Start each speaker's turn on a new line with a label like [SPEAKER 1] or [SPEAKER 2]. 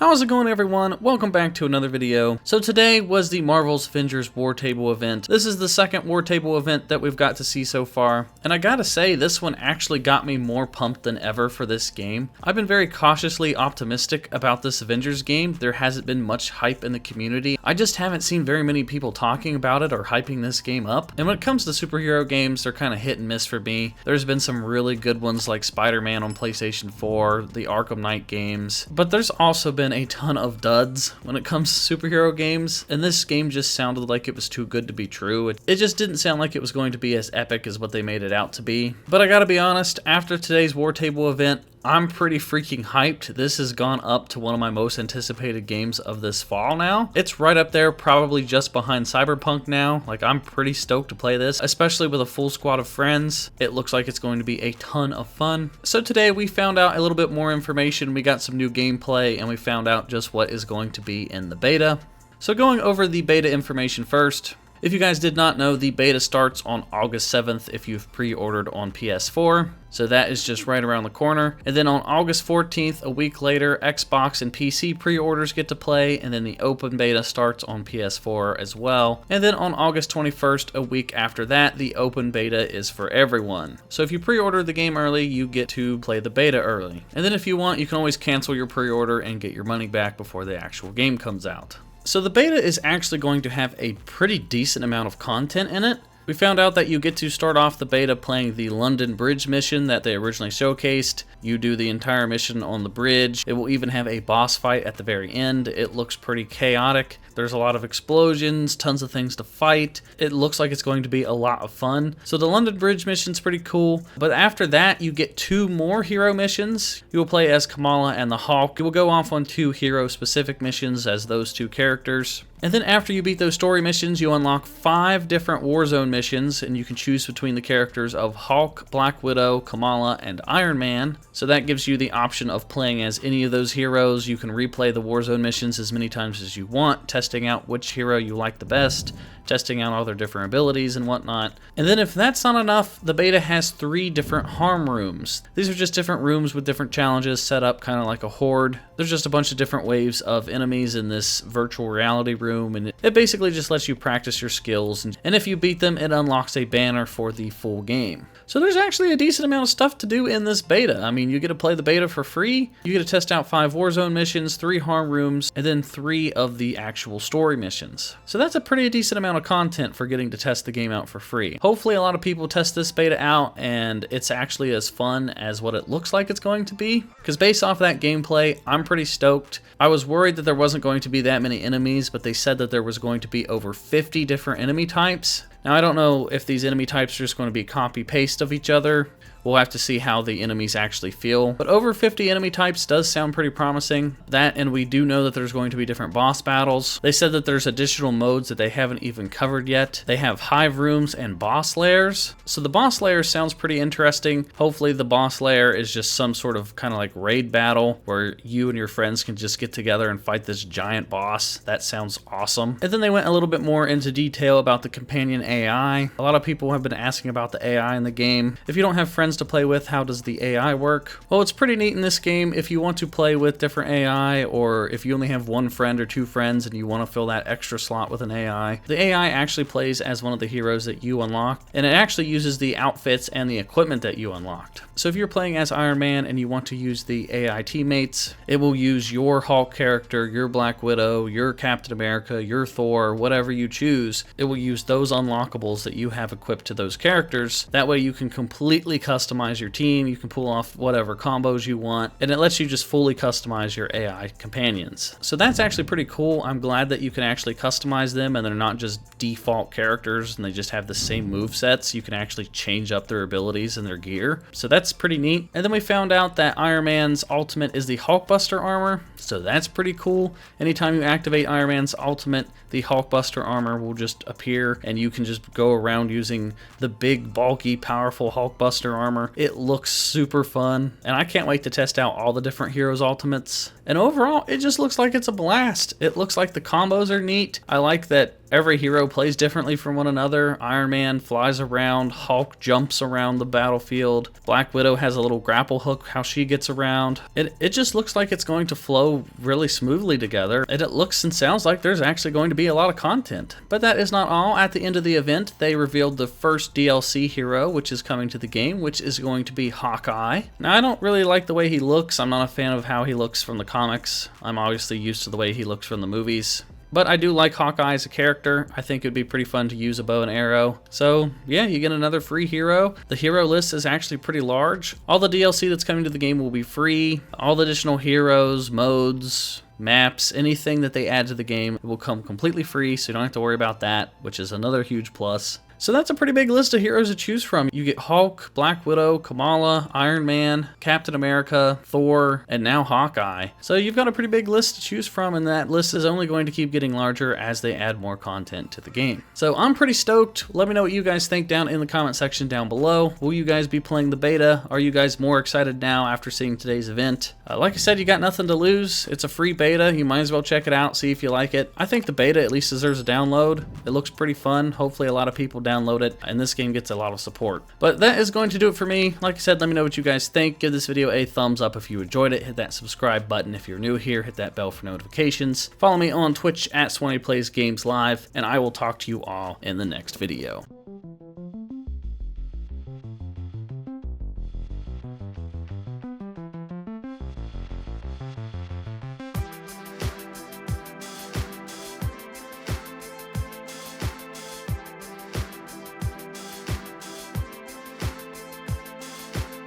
[SPEAKER 1] How's it going, everyone? Welcome back to another video. So today was the Marvel Avengers War Table event. This is the second War Table event that we've got to see so far, and I gotta say this one actually got me more pumped than ever for this game. I've been very cautiously optimistic about this Avengers game. There hasn't been much hype in the community. I just haven't seen very many people talking about it or hyping this game up. And when it comes to superhero games, they're kind of hit and miss for me. There's been some really good ones like Spider-Man on PlayStation 4, the Arkham Knight games, but there's also been a ton of duds when it comes to superhero games, and this game just sounded like it was too good to be true. It just didn't sound like it was going to be as epic as what they made it out to be. But I gotta be honest, after today's War Table event, I'm pretty freaking hyped. This has gone up to one of my most anticipated games of this fall now. It's right up there, probably just behind Cyberpunk now. Like, I'm pretty stoked to play this, especially with a full squad of friends. It looks like it's going to be a ton of fun. So today we found out a little bit more information. We got some new gameplay, and we found out just what is going to be in the beta. So going over the beta information first. If you guys did not know, the beta starts on August 7th if you've pre-ordered on PS4. So that is just right around the corner. And then on August 14th, a week later, Xbox and PC pre-orders get to play, and then the open beta starts on PS4 as well. And then on August 21st, a week after that, the open beta is for everyone. So if you pre-order the game early, you get to play the beta early. And then if you want, you can always cancel your pre-order and get your money back before the actual game comes out. So the beta is actually going to have a pretty decent amount of content in it. We found out that you get to start off the beta playing the London Bridge mission that they originally showcased. You do the entire mission on the bridge. It will even have a boss fight at the very end. It looks pretty chaotic. There's a lot of explosions, tons of things to fight. It looks like it's going to be a lot of fun. So the London Bridge mission's pretty cool. But after that, you get 2 more hero missions. You will play as Kamala and the Hulk. You will go off on 2 hero-specific missions as those 2 characters. And then after you beat those story missions, you unlock 5 different Warzone missions, and you can choose between the characters of Hulk, Black Widow, Kamala, and Iron Man. So that gives you the option of playing as any of those heroes. You can replay the Warzone missions as many times as you want, testing out which hero you like the best, testing out all their different abilities and whatnot. And then if that's not enough, the beta has 3 different harm rooms. These are just different rooms with different challenges set up kind of like a horde. There's just a bunch of different waves of enemies in this virtual reality room, and it basically just lets you practice your skills. And if you beat them, it unlocks a banner for the full game. So there's actually a decent amount of stuff to do in this beta. I mean, you get to play the beta for free, you get to test out 5 Warzone missions, 3 harm rooms, and then 3 of the actual story missions. So that's a pretty decent amount of content for getting to test the game out for free. Hopefully a lot of people test this beta out and it's actually as fun as what it looks like it's going to be, because based off that gameplay, I'm pretty stoked. I was worried that there wasn't going to be that many enemies, but they said that there was going to be over 50 different enemy types. Now, I don't know if these enemy types are just going to be copy-paste of each other. We'll have to see how the enemies actually feel. But over 50 enemy types does sound pretty promising. That, and we do know that there's going to be different boss battles. They said that there's additional modes that they haven't even covered yet. They have hive rooms and boss lairs. So the boss lair sounds pretty interesting. Hopefully the boss lair is just some sort of kind of like raid battle where you and your friends can just get together and fight this giant boss. That sounds awesome. And then they went a little bit more into detail about the companion AI. A lot of people have been asking about the AI in the game. If you don't have friends to play with, how does the AI work? Well, it's pretty neat in this game. If you want to play with different AI, or if you only have 1 friend or 2 friends and you want to fill that extra slot with an AI, the AI actually plays as one of the heroes that you unlock, and it actually uses the outfits and the equipment that you unlocked. So if you're playing as Iron Man and you want to use the AI teammates, it will use your Hulk character, your Black Widow, your Captain America, your Thor, whatever you choose. It will use those unlockables that you have equipped to those characters. That way you can completely customize your team, you can pull off whatever combos you want, and it lets you just fully customize your AI companions. So that's actually pretty cool. I'm glad that you can actually customize them and they're not just default characters and they just have the same movesets. You can actually change up their abilities and their gear. So that's pretty neat. And then we found out that Iron Man's ultimate is the Hulkbuster armor. So that's pretty cool. Anytime you activate Iron Man's ultimate, the Hulkbuster armor will just appear and you can just go around using the big, bulky, powerful Hulkbuster armor armor. It looks super fun, and I can't wait to test out all the different heroes' ultimates. And overall, it just looks like it's a blast. It looks like the combos are neat. I like that every hero plays differently from one another. Iron Man flies around, Hulk jumps around the battlefield, Black Widow has a little grapple hook, how she gets around. It just looks like it's going to flow really smoothly together, and it looks and sounds like there's actually going to be a lot of content. But that is not all. At the end of the event, they revealed the first DLC hero, which is coming to the game, which is going to be Hawkeye. Now, I don't really like the way he looks. I'm not a fan of how he looks from the comics. I'm obviously used to the way he looks from the movies. But I do like Hawkeye as a character. I think it'd be pretty fun to use a bow and arrow. So yeah, you get another free hero. The hero list is actually pretty large. All the DLC that's coming to the game will be free. All the additional heroes, modes, maps, anything that they add to the game will come completely free, so you don't have to worry about that, which is another huge plus. So that's a pretty big list of heroes to choose from. You get Hulk, Black Widow, Kamala, Iron Man, Captain America, Thor, and now Hawkeye. So you've got a pretty big list to choose from, and that list is only going to keep getting larger as they add more content to the game. So I'm pretty stoked. Let me know what you guys think down in the comment section down below. Will you guys be playing the beta? Are you guys more excited now after seeing today's event? Like I said, you got nothing to lose. It's a free beta. You might as well check it out, see if you like it. I think the beta at least deserves a download. It looks pretty fun. Hopefully a lot of people download it, and this game gets a lot of support. But that is going to do it for me. Like I said, let me know what you guys think. Give this video a thumbs up if you enjoyed it. Hit that subscribe button if you're new here. Hit that bell for notifications. Follow me on Twitch at SwanyPlaysGames Live, and I will talk to you all in the next video.